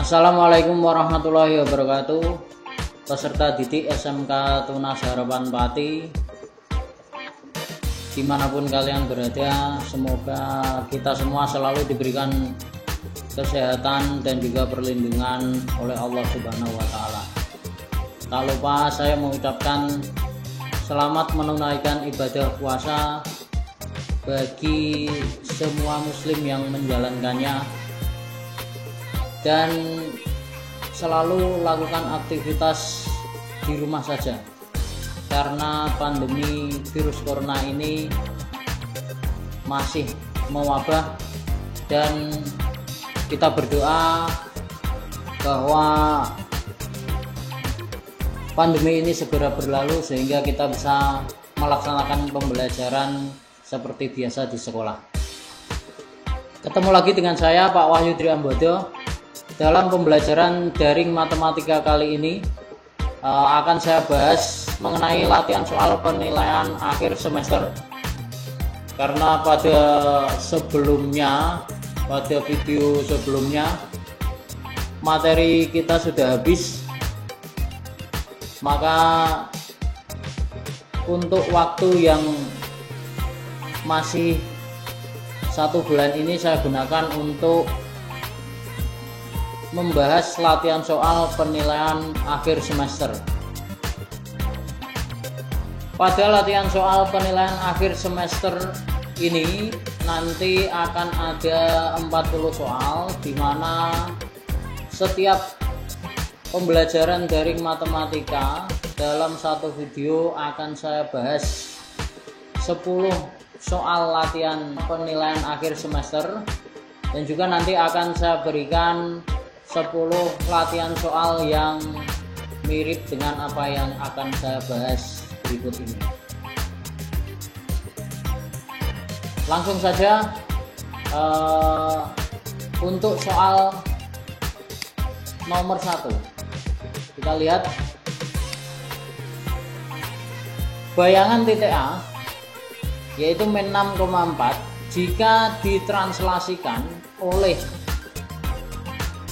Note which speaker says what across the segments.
Speaker 1: Assalamualaikum warahmatullahi wabarakatuh. Peserta didik SMK Tunas Harapan Pati, dimanapun kalian berada, semoga kita semua selalu diberikan kesehatan dan juga perlindungan oleh Allah Subhanahu wa Ta'ala. Tak lupa saya mengucapkan selamat menunaikan ibadah puasa bagi semua muslim yang menjalankannya, dan selalu lakukan aktivitas di rumah saja karena pandemi virus corona ini masih mewabah, dan kita berdoa bahwa pandemi ini segera berlalu sehingga kita bisa melaksanakan pembelajaran seperti biasa di sekolah. Ketemu lagi dengan saya, Pak Wahyu Triambodo. Dalam pembelajaran daring matematika kali ini akan saya bahas mengenai latihan soal penilaian akhir semester. Karena pada video sebelumnya materi kita sudah habis, maka untuk waktu yang masih 1 bulan ini saya gunakan untuk membahas latihan soal penilaian akhir semester. Pada latihan soal penilaian akhir semester ini nanti akan ada 40 soal, di mana setiap pembelajaran daring matematika dalam satu video akan saya bahas 10 soal latihan penilaian akhir semester, dan juga nanti akan saya berikan 10 latihan soal yang mirip dengan apa yang akan saya bahas berikut ini. Langsung saja untuk soal nomor 1 kita lihat bayangan titik A yaitu min 6,4 jika ditranslasikan oleh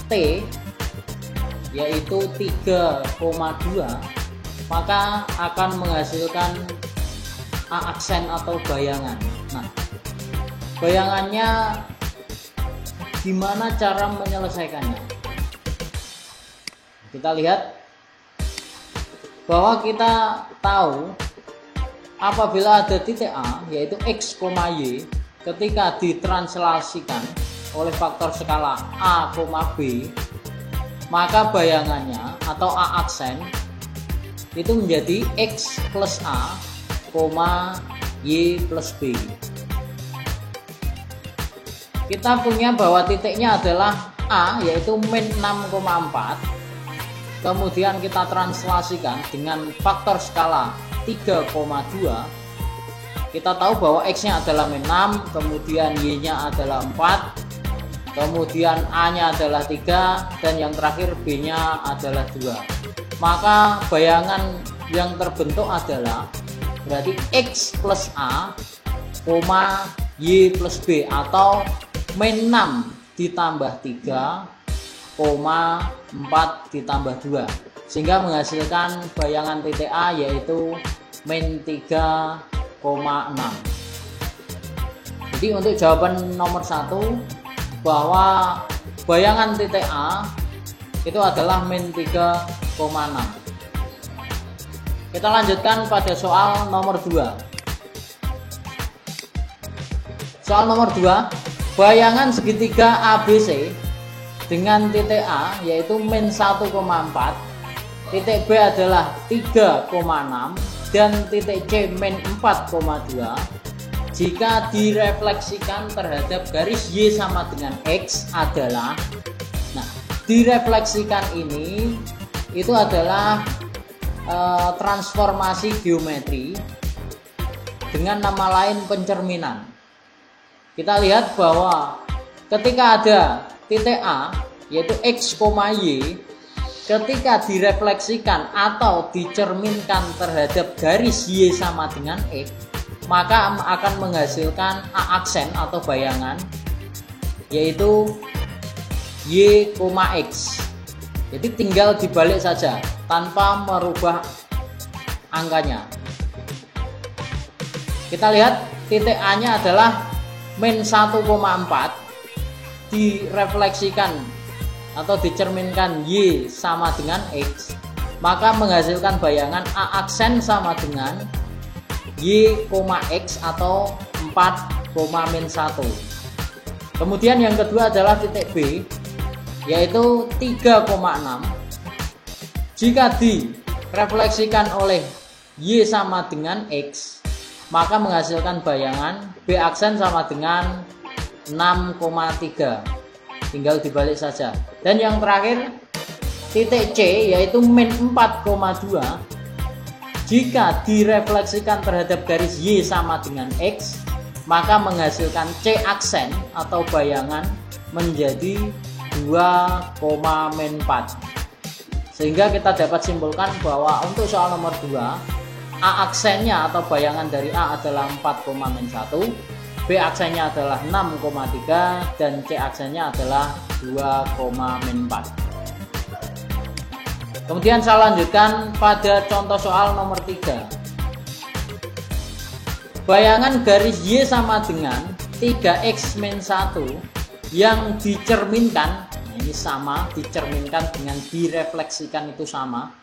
Speaker 1: T yaitu 3,2, maka akan menghasilkan A aksen atau bayangan. Nah, bayangannya gimana cara menyelesaikannya? Kita lihat bahwa kita tahu apabila ada titik A yaitu X, Y ketika ditranslasikan oleh faktor skala A, B, maka bayangannya atau A aksen itu menjadi X plus A, Y plus B. Kita punya bahwa titiknya adalah A yaitu min 6,4, kemudian kita translasikan dengan faktor skala 3,2. Kita tahu bahwa X-nya adalah min 6, kemudian Y-nya adalah 4, kemudian A-nya adalah 3, dan yang terakhir B-nya adalah 2. Maka bayangan yang terbentuk adalah berarti X plus A, Y plus B, atau min 6 ditambah 3, 4 ditambah 2, sehingga menghasilkan bayangan titik A yaitu min 3,6. Jadi untuk jawaban nomor 1 bahwa bayangan titik A itu adalah min 3,6. Kita lanjutkan pada soal nomor 2. Soal nomor 2, bayangan segitiga ABC dengan titik A yaitu min 1,4, titik B adalah 3,6, dan titik C min 4,2 jika direfleksikan terhadap garis Y sama dengan X adalah, nah, direfleksikan ini itu adalah transformasi geometri dengan nama lain pencerminan. Kita lihat bahwa ketika ada titik A yaitu X, Y ketika direfleksikan atau dicerminkan terhadap garis Y sama dengan X, maka akan menghasilkan A aksen atau bayangan yaitu Y, X. Jadi tinggal dibalik saja tanpa merubah angkanya. Kita lihat titik A nya adalah min 1,4, direfleksikan atau dicerminkan Y sama dengan X, maka menghasilkan bayangan A aksen sama dengan Y, X atau 4, min 1. Kemudian yang kedua adalah titik B, yaitu 3,6. Jika direfleksikan oleh Y sama dengan X, maka menghasilkan bayangan B aksen sama dengan 6,3. Tinggal dibalik saja. Dan yang terakhir titik C, yaitu min 4,2. Jika direfleksikan terhadap garis Y sama dengan X, maka menghasilkan C aksen atau bayangan menjadi 2,-4. Sehingga kita dapat simpulkan bahwa untuk soal nomor 2, A aksennya atau bayangan dari A adalah 4,-1, B aksennya adalah 6,3, dan C aksennya adalah 2,-4. Kemudian saya lanjutkan pada contoh soal nomor 3. Bayangan garis Y sama dengan 3x min 1 yang dicerminkan, ini sama, dicerminkan dengan direfleksikan itu sama,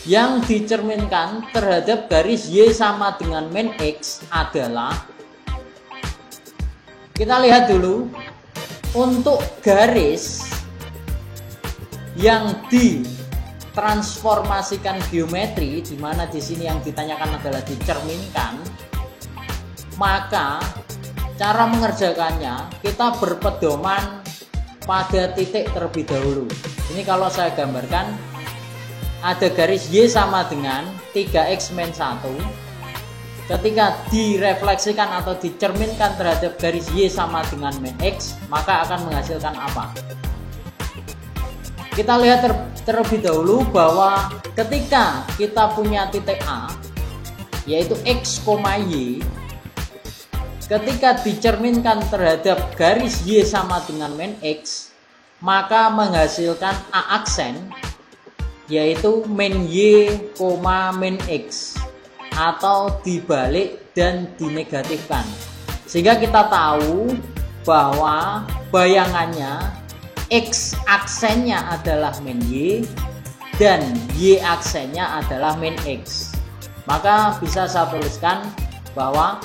Speaker 1: yang dicerminkan terhadap garis Y sama dengan min X adalah, kita lihat dulu untuk garis yang ditransformasikan geometri, di mana di sini yang ditanyakan adalah dicerminkan, maka cara mengerjakannya kita berpedoman pada titik terlebih dahulu. Ini kalau saya gambarkan, ada garis Y sama dengan 3x min 1. Ketika direfleksikan atau dicerminkan terhadap garis Y sama dengan min X, maka akan menghasilkan apa? Kita lihat terlebih dahulu bahwa ketika kita punya titik A, yaitu X, Y, ketika dicerminkan terhadap garis Y sama dengan min X, maka menghasilkan A aksen, yaitu min Y, min X, atau dibalik dan dinegatifkan. Sehingga kita tahu bahwa bayangannya X aksennya adalah min Y dan Y aksennya adalah min X. Maka bisa saya tuliskan bahwa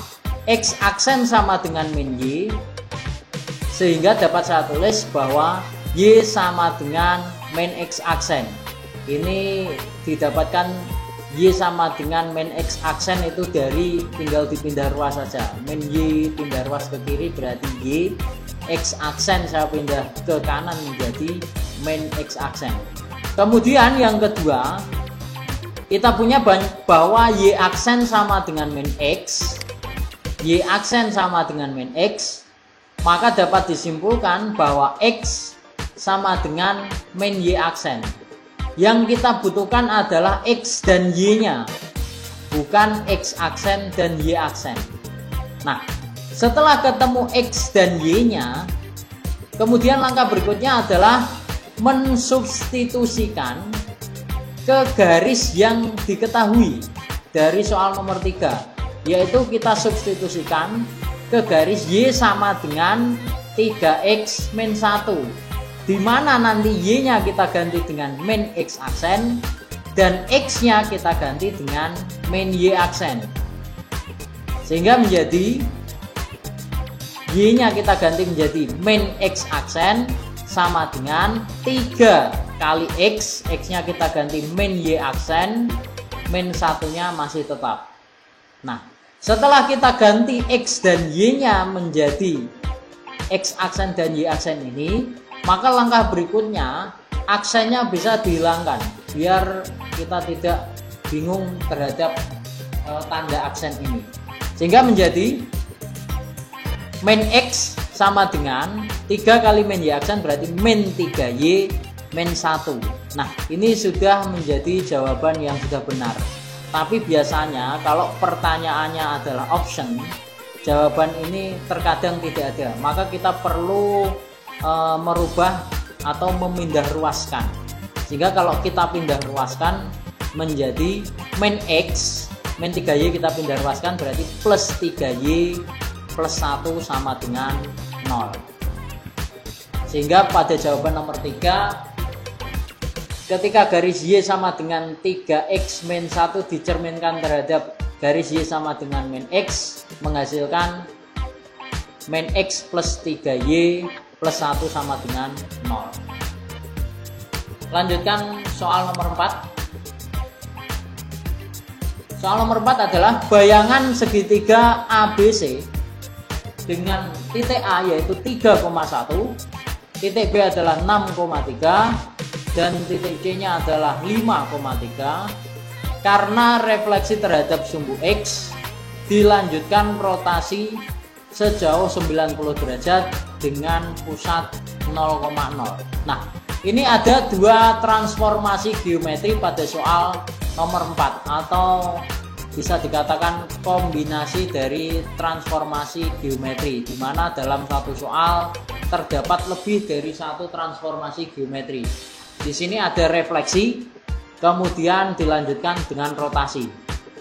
Speaker 1: X aksen sama dengan min Y, sehingga dapat saya tulis bahwa Y sama dengan min X aksen. Ini didapatkan Y sama dengan min X aksen itu dari tinggal dipindah ruas saja. Min Y pindah ruas ke kiri berarti Y, X aksen saya pindah ke kanan menjadi min X aksen. Kemudian yang kedua, kita punya bahwa Y aksen sama dengan min X, Y aksen sama dengan min X, maka dapat disimpulkan bahwa X sama dengan min Y aksen. Yang kita butuhkan adalah X dan Y nya, bukan X aksen dan Y aksen. Nah, setelah ketemu X dan Y nya, kemudian langkah berikutnya adalah mensubstitusikan ke garis yang diketahui dari soal nomor 3, yaitu kita substitusikan ke garis Y sama dengan 3x min 1, di mana nanti Y nya kita ganti dengan min X aksen dan X nya kita ganti dengan min Y aksen, sehingga menjadi Y nya kita ganti menjadi min X aksen sama dengan 3 kali X, X nya kita ganti min Y aksen, min 1 nya masih tetap. Nah, setelah kita ganti X dan Y nya menjadi X aksen dan Y aksen ini, maka langkah berikutnya aksennya bisa dihilangkan biar kita tidak bingung terhadap tanda aksen ini, sehingga menjadi min X sama dengan 3 kali min Y aksen berarti min 3Y min 1. Nah, ini sudah menjadi jawaban yang sudah benar. Tapi biasanya kalau pertanyaannya adalah option, jawaban ini terkadang tidak ada. Maka kita perlu merubah atau memindah ruaskan. Sehingga kalau kita pindah ruaskan menjadi min X, min 3Y kita pindah ruaskan berarti plus 3Y plus 1 sama dengan 0. Sehingga pada jawaban nomor 3, ketika garis Y sama dengan 3X min 1 dicerminkan terhadap garis Y sama dengan min X, menghasilkan min X plus 3Y plus 1 sama dengan 0. Lanjutkan soal nomor 4. Soal nomor 4 adalah bayangan segitiga ABC dengan titik A yaitu 3,1, titik B adalah 6,3 dan titik C nya adalah 5,3. Karena refleksi terhadap sumbu X, dilanjutkan rotasi sejauh 90 derajat dengan pusat 0,0. Nah, ini ada dua transformasi geometri pada soal nomor 4, atau bisa dikatakan kombinasi dari transformasi geometri, di mana dalam satu soal terdapat lebih dari satu transformasi geometri. Di sini ada refleksi, kemudian dilanjutkan dengan rotasi.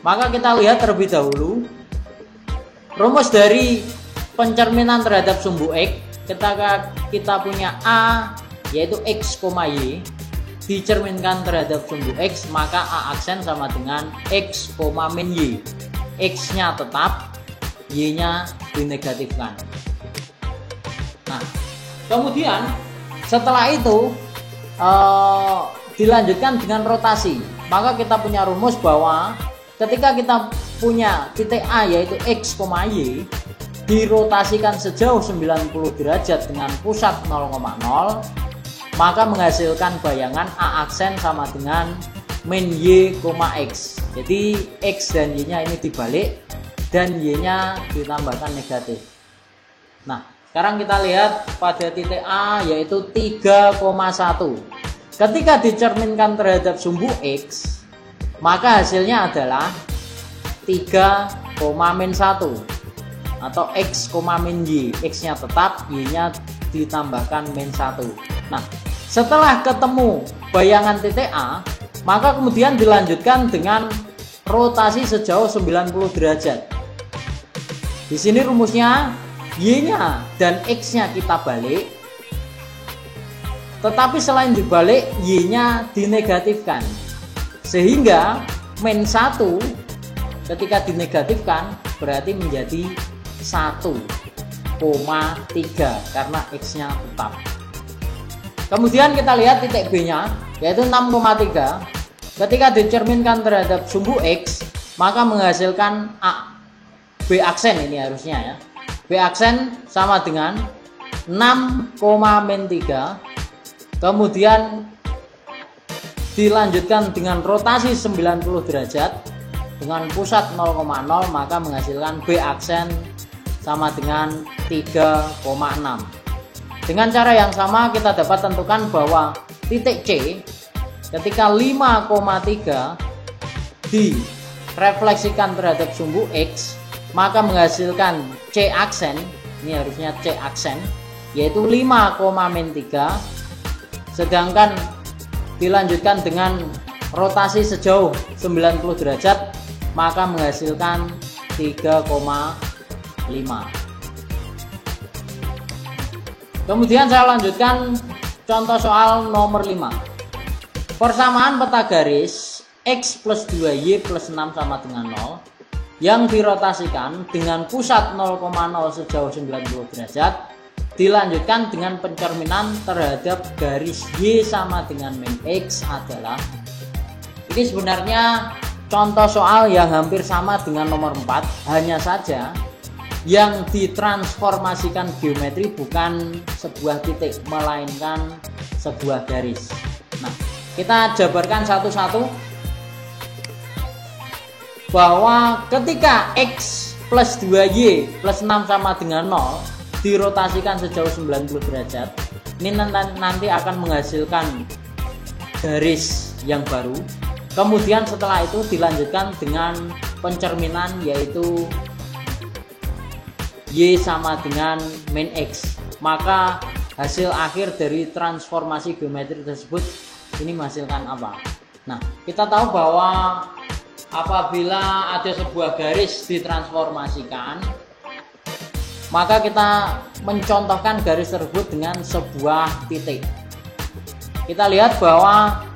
Speaker 1: Maka kita lihat terlebih dahulu rumus dari pencerminan terhadap sumbu X. Ketika kita punya A yaitu X, Y dicerminkan terhadap sumbu X, maka A aksen sama dengan X, min Y. X nya tetap, Y nya dinegatifkan. Nah, kemudian setelah itu dilanjutkan dengan rotasi. Maka kita punya rumus bahwa ketika kita punya titik A yaitu X, Y dirotasikan sejauh 90 derajat dengan pusat 0,0, maka menghasilkan bayangan A aksen sama dengan min Y, X. Jadi X dan Y nya ini dibalik dan Y nya ditambahkan negatif. Nah, sekarang kita lihat pada titik A yaitu 3,1. Ketika dicerminkan terhadap sumbu X, maka hasilnya adalah 3,-1 atau X, min Y. X nya tetap, Y nya ditambahkan min 1. Nah, setelah ketemu bayangan titik A, maka kemudian dilanjutkan dengan rotasi sejauh 90 derajat. Di sini rumusnya Y-nya dan X-nya kita balik, tetapi selain dibalik Y-nya dinegatifkan, sehingga min 1 ketika dinegatifkan berarti menjadi 1,3 karena X-nya tetap. Kemudian kita lihat titik B-nya yaitu 6,3. Ketika dicerminkan terhadap sumbu X, maka menghasilkan A, B aksen ini harusnya ya. B aksen sama dengan 6,-3. Kemudian dilanjutkan dengan rotasi 90 derajat dengan pusat 0,0, maka menghasilkan B aksen sama dengan 3,6. Dengan cara yang sama kita dapat tentukan bahwa titik C ketika 5,3 direfleksikan terhadap sumbu X, maka menghasilkan C aksen, ini harusnya C aksen, yaitu 5,-3, sedangkan dilanjutkan dengan rotasi sejauh 90 derajat, maka menghasilkan 3,5. Kemudian saya lanjutkan contoh soal nomor 5. Persamaan peta garis X plus 2Y plus 6 sama dengan 0 yang dirotasikan dengan pusat 0,0 sejauh 90 derajat dilanjutkan dengan pencerminan terhadap garis Y sama dengan min X adalah. Ini sebenarnya contoh soal yang hampir sama dengan nomor 4, hanya saja yang ditransformasikan geometri bukan sebuah titik melainkan sebuah garis. Nah, kita jabarkan satu-satu bahwa ketika X plus 2Y plus 6 sama dengan 0 dirotasikan sejauh 90 derajat, ini nanti akan menghasilkan garis yang baru. Kemudian setelah itu dilanjutkan dengan pencerminan yaitu Y sama dengan min X, maka hasil akhir dari transformasi geometri tersebut ini menghasilkan apa. Nah, kita tahu bahwa apabila ada sebuah garis ditransformasikan, maka kita mencontohkan garis tersebut dengan sebuah titik. Kita lihat bahwa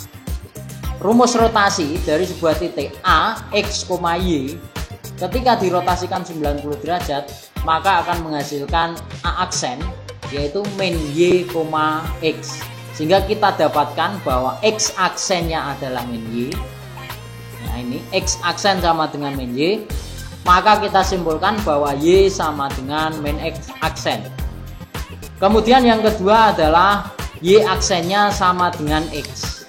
Speaker 1: rumus rotasi dari sebuah titik A, X, Y ketika dirotasikan 90 derajat, maka akan menghasilkan A aksen, yaitu min Y, X. Sehingga kita dapatkan bahwa X aksennya adalah min Y. Nah, ini X aksen sama dengan min Y, maka kita simpulkan bahwa Y sama dengan min X aksen. Kemudian yang kedua adalah Y aksennya sama dengan X.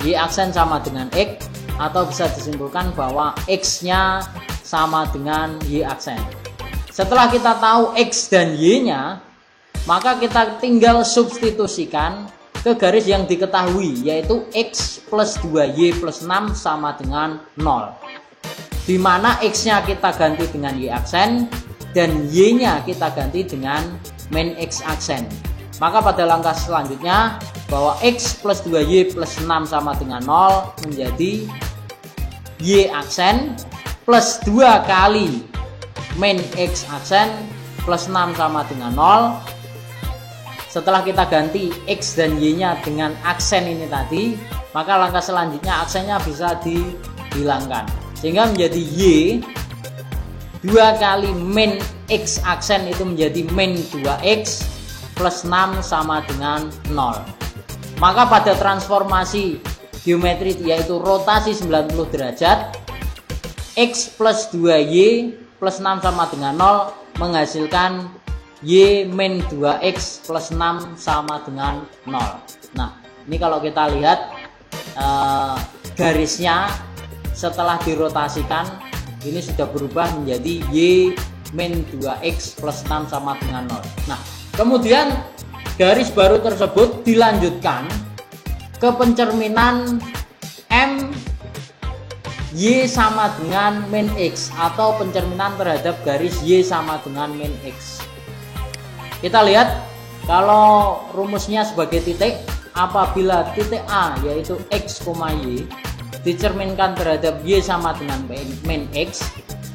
Speaker 1: Y aksen sama dengan X, atau bisa disimpulkan bahwa X-nya sama dengan Y aksen. Setelah kita tahu X dan Y-nya, maka kita tinggal substitusikan ke garis yang diketahui, yaitu X plus 2Y plus 6 sama dengan 0. Di mana X-nya kita ganti dengan Y aksen dan Y-nya kita ganti dengan min X aksen. Maka pada langkah selanjutnya bahwa X plus 2Y plus 6 sama dengan 0 menjadi Y aksen plus 2 kali min X aksen plus 6 sama dengan 0. Setelah kita ganti X dan Y-nya dengan aksen ini tadi, maka langkah selanjutnya aksennya bisa dihilangkan. Sehingga menjadi Y 2 kali min X aksen itu menjadi min 2X plus 6 sama dengan 0. Maka pada transformasi geometri yaitu rotasi 90 derajat, X plus 2Y plus 6 sama dengan 0 menghasilkan Y min 2X plus 6 sama dengan 0. Nah, ini kalau kita lihat garisnya setelah dirotasikan ini sudah berubah menjadi Y min 2X plus 6 sama dengan 0. Nah, kemudian garis baru tersebut dilanjutkan ke pencerminan M Y sama dengan min X, atau pencerminan terhadap garis Y sama dengan min X. Kita lihat kalau rumusnya sebagai titik, apabila titik A yaitu X, Y dicerminkan terhadap Y sama dengan min X,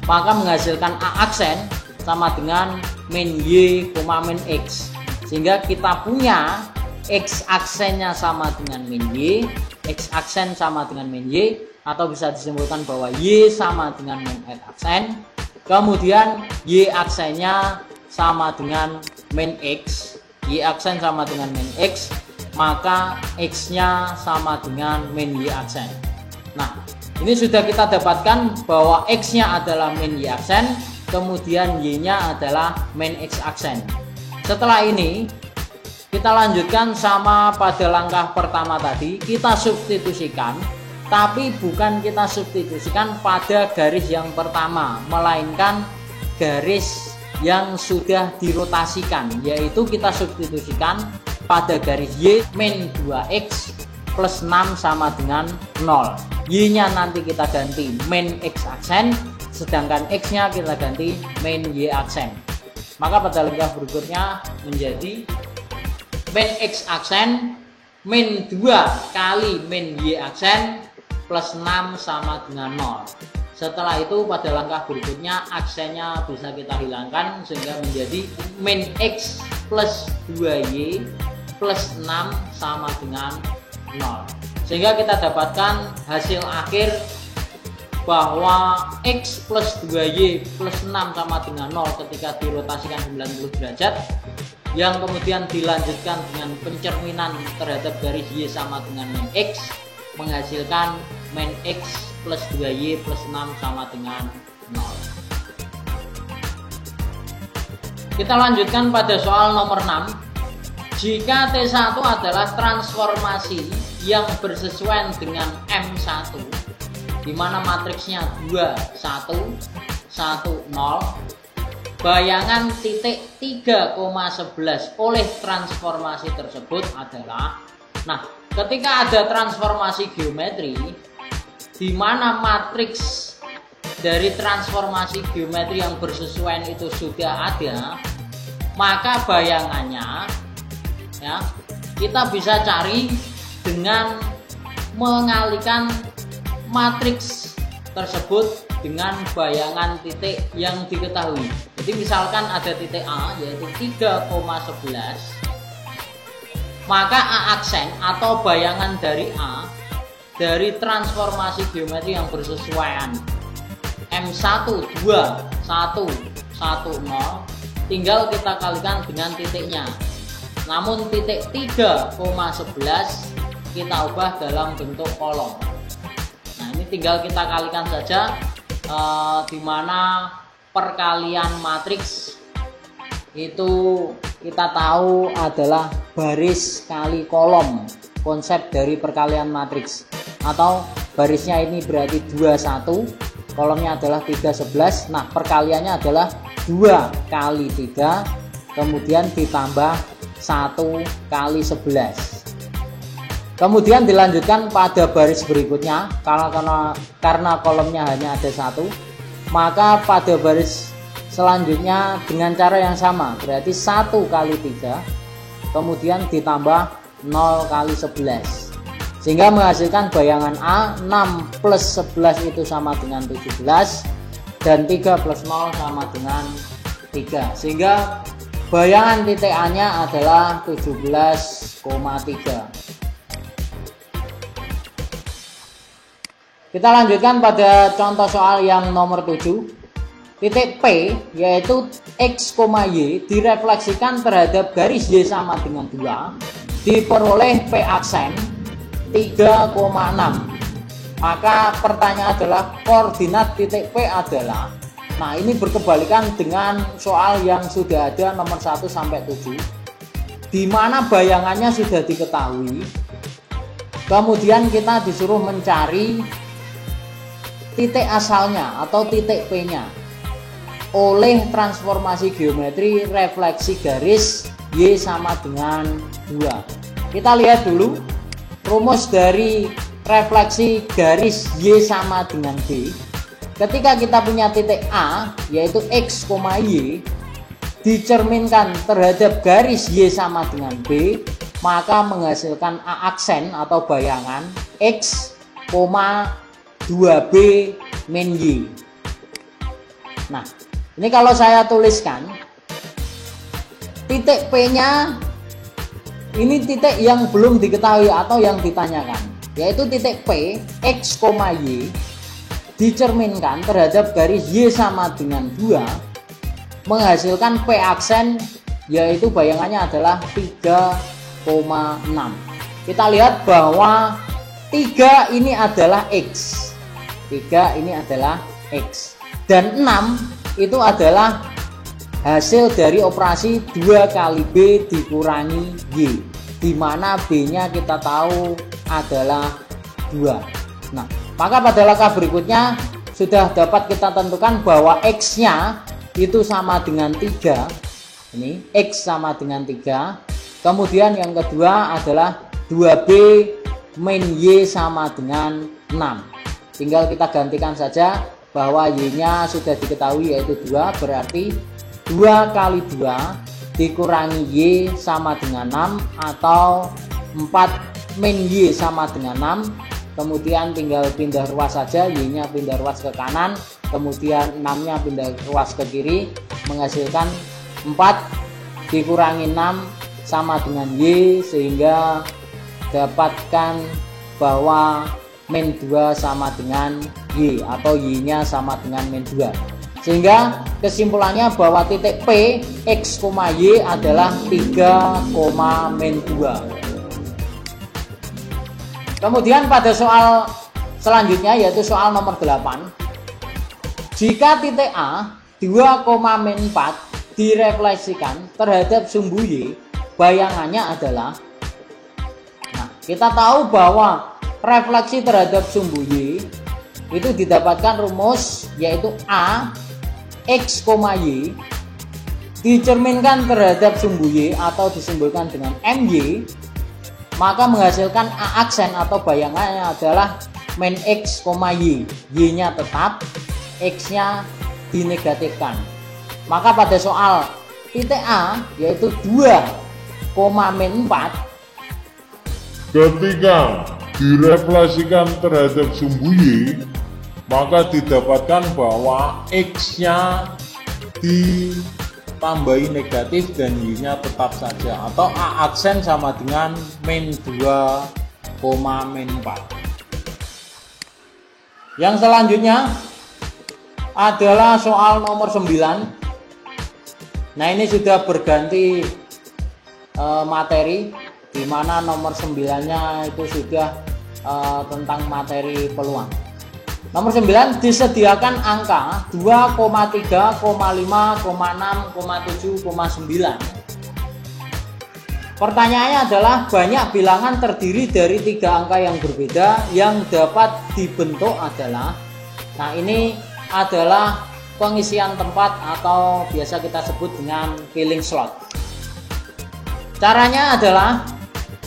Speaker 1: maka menghasilkan A aksen sama dengan min Y, min X. Sehingga kita punya X aksennya sama dengan min Y, X aksen sama dengan min Y, atau bisa disimpulkan bahwa Y sama dengan min X aksen. Kemudian Y aksennya sama dengan min X, Y aksen sama dengan min X, maka X-nya sama dengan min Y aksen. Nah, ini sudah kita dapatkan bahwa X-nya adalah min Y aksen, kemudian Y-nya adalah min X aksen. Setelah ini kita lanjutkan sama pada langkah pertama tadi, kita substitusikan, tapi bukan kita substitusikan pada garis yang pertama, melainkan garis yang sudah dirotasikan, yaitu kita substitusikan pada garis Y min 2X plus 6 sama dengan 0. Y-nya nanti kita ganti min X aksen, sedangkan X-nya kita ganti min Y aksen. Maka pada langkah berikutnya menjadi min X aksen min 2 kali min Y aksen plus 6 sama dengan 0. Setelah itu pada langkah berikutnya aksennya bisa kita hilangkan sehingga menjadi min X plus 2Y plus 6 sama dengan 0. Sehingga kita dapatkan hasil akhir bahwa X plus 2Y plus 6 sama dengan 0 ketika dirotasikan 90 derajat, yang kemudian dilanjutkan dengan pencerminan terhadap garis Y sama dengan min X, menghasilkan min X plus 2Y plus 6 sama dengan 0. Kita lanjutkan pada soal nomor 6. Jika T1 adalah transformasi yang bersesuaian dengan M1, di mana matriksnya 2, 1, 1, 0, bayangan titik 3,11 oleh transformasi tersebut adalah, nah, ketika ada transformasi geometri di mana matriks dari transformasi geometri yang bersesuaian itu sudah ada, maka bayangannya ya, kita bisa cari dengan mengalihkan matriks tersebut dengan bayangan titik yang diketahui. Jadi misalkan ada titik A yaitu 3,11, maka A aksen atau bayangan dari A dari transformasi geometri yang bersesuaian M1 2 1 1 0 tinggal kita kalikan dengan titiknya. Namun titik 3,11 kita ubah dalam bentuk kolom. Nah, ini tinggal kita kalikan saja, di mana perkalian matriks itu kita tahu adalah baris kali kolom. Konsep dari perkalian matriks, atau barisnya ini berarti 21, kolomnya adalah 311. Nah, perkaliannya adalah 2 kali 3 kemudian ditambah 1 kali 11. Kemudian dilanjutkan pada baris berikutnya, karena kolomnya hanya ada 1, maka pada baris selanjutnya dengan cara yang sama, berarti 1 kali 3 kemudian ditambah 0 kali 11, sehingga menghasilkan bayangan A. 6 plus 11 itu sama dengan 17, dan 3 plus 0 sama dengan 3, sehingga bayangan titik A nya adalah 17,3. Kita lanjutkan pada contoh soal yang nomor 7. Titik P yaitu X, Y direfleksikan terhadap garis Y sama dengan 2, diperoleh P aksen 3,6. Maka pertanyaan adalah koordinat titik P adalah, nah ini berkebalikan dengan soal yang sudah ada nomor 1 sampai 7, di mana bayangannya sudah diketahui. Kemudian kita disuruh mencari titik asalnya atau titik P nya oleh transformasi geometri refleksi garis Y sama dengan 2. Kita lihat dulu rumus dari refleksi garis Y sama dengan B. Ketika kita punya titik A yaitu X, Y dicerminkan terhadap garis Y sama dengan B, maka menghasilkan A aksen atau bayangan X, 2B min Y. Nah, ini kalau saya tuliskan titik P nya, ini titik yang belum diketahui atau yang ditanyakan, yaitu titik P X, Y dicerminkan terhadap garis Y sama dengan 2, menghasilkan P aksen yaitu bayangannya adalah 3,6. Kita lihat bahwa 3 ini adalah X, 3 ini adalah X, dan 6 itu adalah hasil dari operasi 2 kali B dikurangi Y, di mana B nya kita tahu adalah 2. Nah, maka pada langkah berikutnya sudah dapat kita tentukan bahwa X nya itu sama dengan 3. Ini X sama dengan 3. Kemudian yang kedua adalah 2B min Y sama dengan 6. Tinggal kita gantikan saja bahwa Y nya sudah diketahui yaitu 2, berarti 2 kali 2 dikurangi Y sama dengan 6, atau 4 min Y sama dengan 6. Kemudian tinggal pindah ruas saja, Y nya pindah ruas ke kanan, kemudian 6 nya pindah ruas ke kiri, menghasilkan 4 dikurangi 6 sama dengan Y, sehingga dapatkan bahwa min 2 sama dengan Y, atau Y nya sama dengan min 2. Sehingga kesimpulannya bahwa titik P X, Y adalah 3, min 2. Kemudian pada soal selanjutnya yaitu soal nomor 8. Jika titik A 2, min 4 direfleksikan terhadap sumbu Y, bayangannya adalah, nah kita tahu bahwa refleksi terhadap sumbu Y itu didapatkan rumus yaitu A X, Y dicerminkan terhadap sumbu Y atau disimbolkan dengan MY, maka menghasilkan A aksen atau bayangannya adalah min X, Y. Y nya tetap, X nya dinegatifkan. Maka pada soal titik A yaitu 2 koma min 4
Speaker 2: ketika direfleksikan terhadap sumbu Y, maka didapatkan bahwa X-nya ditambahi negatif dan Y-nya tetap saja, atau A aksen sama dengan min 2, min 4. Yang selanjutnya adalah soal nomor 9. Nah, ini sudah berganti materi, di mana nomor 9-nya itu sudah tentang materi peluang. Nomor 9 disediakan angka 2, 3, 5, 6, 7, 9. Pertanyaannya adalah banyak bilangan terdiri dari 3 angka yang berbeda yang dapat dibentuk adalah. Nah, ini adalah pengisian tempat atau biasa kita sebut dengan filling slot. Caranya adalah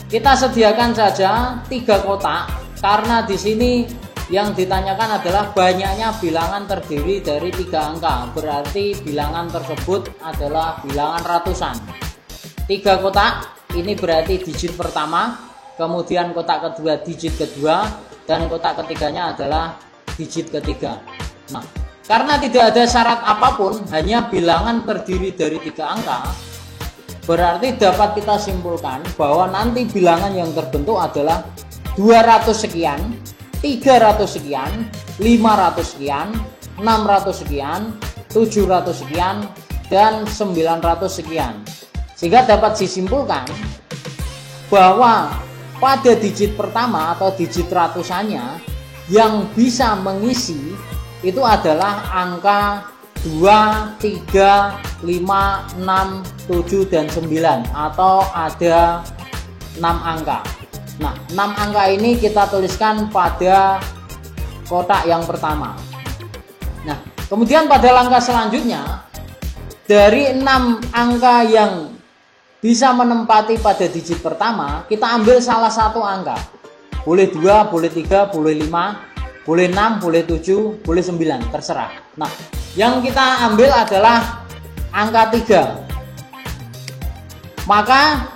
Speaker 2: kita sediakan saja 3 kotak, karena di sini yang ditanyakan adalah banyaknya bilangan terdiri dari 3 angka, berarti bilangan tersebut adalah bilangan ratusan. 3 kotak ini berarti digit pertama, kemudian kotak kedua digit kedua, dan kotak ketiganya adalah digit ketiga. Nah, karena tidak ada syarat apapun, hanya bilangan terdiri dari 3 angka, berarti dapat kita simpulkan bahwa nanti bilangan yang terbentuk adalah 200 sekian, 300 sekian, 500 sekian, 600 sekian, 700 sekian, dan 900 sekian. Sehingga dapat disimpulkan bahwa pada digit pertama atau digit ratusannya yang bisa mengisi itu adalah angka 2, 3, 5, 6, 7, dan 9, atau ada 6 angka. Nah, 6 angka ini kita tuliskan pada kotak yang pertama. Nah, kemudian pada langkah selanjutnya, dari 6 angka yang bisa menempati pada digit pertama, kita ambil salah satu angka. Boleh 2, boleh 3, boleh 5, boleh 6, boleh 7, boleh 9, terserah. Nah, yang kita ambil adalah angka 3. Maka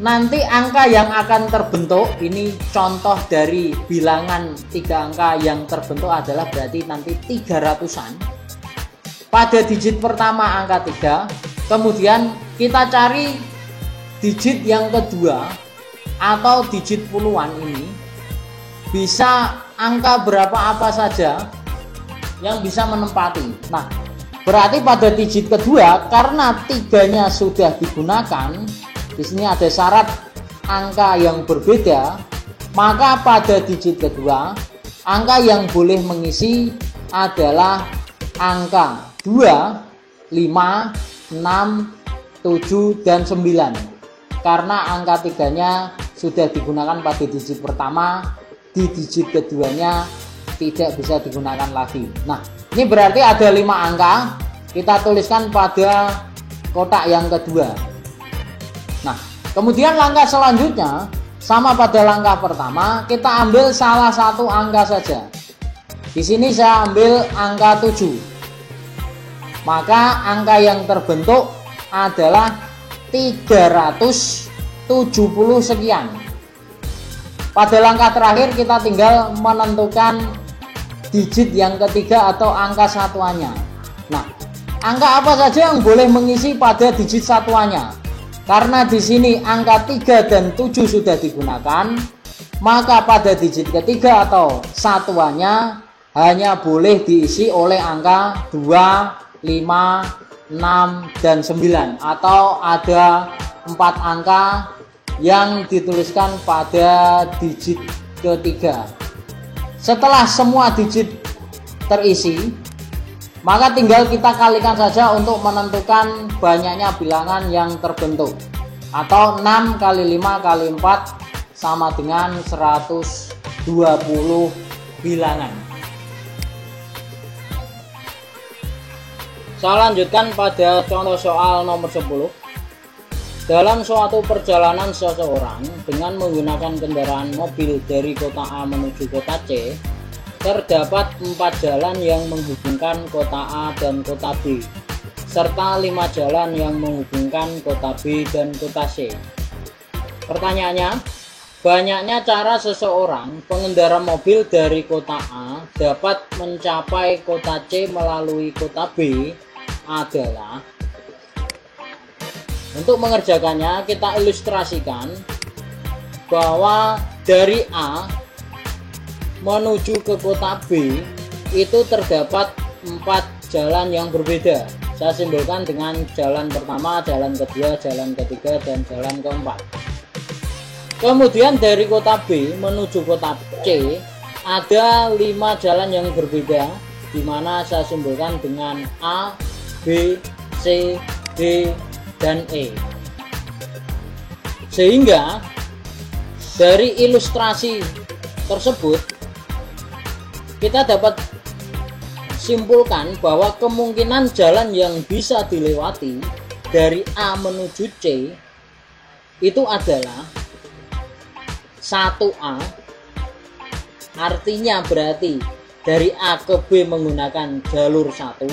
Speaker 2: nanti angka yang akan terbentuk, ini contoh dari bilangan 3 angka yang terbentuk adalah berarti nanti 300-an. Pada digit pertama angka 3, kemudian kita cari digit yang kedua atau digit puluhan ini bisa angka berapa apa saja yang bisa menempati. Nah, berarti pada digit kedua karena 3-nya sudah digunakan, di sini ada syarat angka yang berbeda, maka pada digit kedua angka yang boleh mengisi adalah angka 2, 5, 6, 7, dan 9. Karena angka 3-nya sudah digunakan pada digit pertama, di digit keduanya tidak bisa digunakan lagi. Nah, ini berarti ada 5 angka, kita tuliskan pada kotak yang kedua. Nah, kemudian langkah selanjutnya sama pada langkah pertama, kita ambil salah satu angka saja. Di sini saya ambil angka 7. Maka angka yang terbentuk adalah 370 sekian. Pada langkah terakhir kita tinggal menentukan digit yang ketiga atau angka satuannya. Nah, angka apa saja yang boleh mengisi pada digit satuannya? Karena di sini angka 3 dan 7 sudah digunakan, maka pada digit ketiga atau satuannya hanya boleh diisi oleh angka 2, 5, 6, dan 9, atau ada 4 angka yang dituliskan pada digit ketiga. Setelah semua digit terisi, maka tinggal kita kalikan saja untuk menentukan banyaknya bilangan yang terbentuk, atau 6 kali 5 kali 4 sama dengan 120 bilangan. Saya lanjutkan pada contoh soal nomor 10. Dalam suatu perjalanan seseorang dengan menggunakan kendaraan mobil dari kota A menuju kota C, terdapat 4 jalan yang menghubungkan kota A dan kota B, serta 5 jalan yang menghubungkan kota B dan kota C. Pertanyaannya, banyaknya cara seseorang pengendara mobil dari kota A dapat mencapai kota C melalui kota B adalah. Untuk mengerjakannya kita ilustrasikan bahwa dari A menuju ke kota B itu terdapat 4 jalan yang berbeda. Saya simbolkan dengan jalan pertama, jalan kedua, jalan ketiga, dan jalan keempat. Kemudian dari kota B menuju kota C ada 5 jalan yang berbeda, di mana saya simbolkan dengan A, B, C, D, dan E. Sehingga dari ilustrasi tersebut kita dapat simpulkan bahwa kemungkinan jalan yang bisa dilewati dari A menuju C itu adalah 1A, artinya berarti dari A ke B menggunakan jalur 1,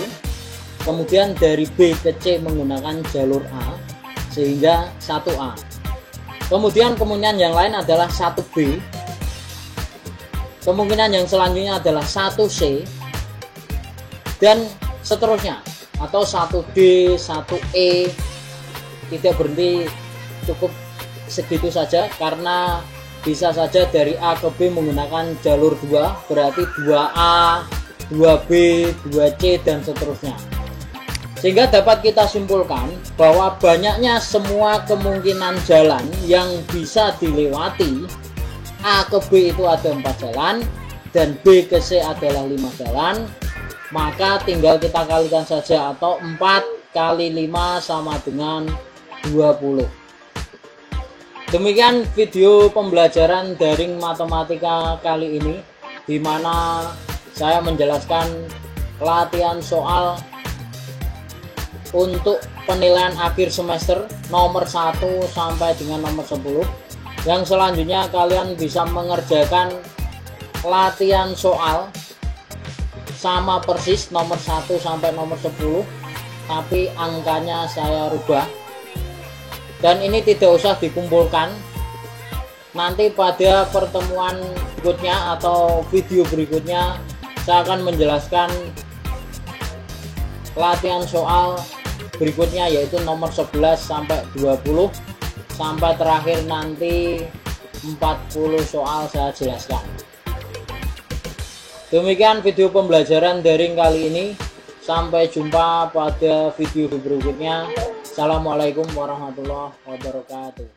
Speaker 2: kemudian dari B ke C menggunakan jalur A, sehingga 1A. Kemudian kemungkinan yang lain adalah 1B, kemungkinan yang selanjutnya adalah 1C, dan seterusnya, atau 1D, 1E. Tidak berhenti cukup segitu saja, karena bisa saja dari A ke B menggunakan jalur 2, berarti 2A, 2B, 2C, dan seterusnya. Sehingga dapat kita simpulkan bahwa banyaknya semua kemungkinan jalan yang bisa dilewati. A ke B itu ada 4 jalan, dan B ke C adalah 5 jalan. Maka tinggal kita kalikan saja, atau 4 kali 5 sama dengan 20. Demikian video pembelajaran daring matematika kali ini, di mana saya menjelaskan latihan soal untuk penilaian akhir semester nomor 1 sampai dengan nomor 10. Yang selanjutnya kalian bisa mengerjakan latihan soal sama persis nomor 1 sampai nomor 10, tapi angkanya saya rubah. Dan ini tidak usah dikumpulkan. Nanti pada pertemuan berikutnya atau video berikutnya saya akan menjelaskan latihan soal berikutnya, yaitu nomor 11 sampai 20, sampai terakhir nanti 40 soal saya jelaskan. Demikian video pembelajaran daring kali ini. Sampai jumpa pada video berikutnya. Assalamualaikum warahmatullahi wabarakatuh.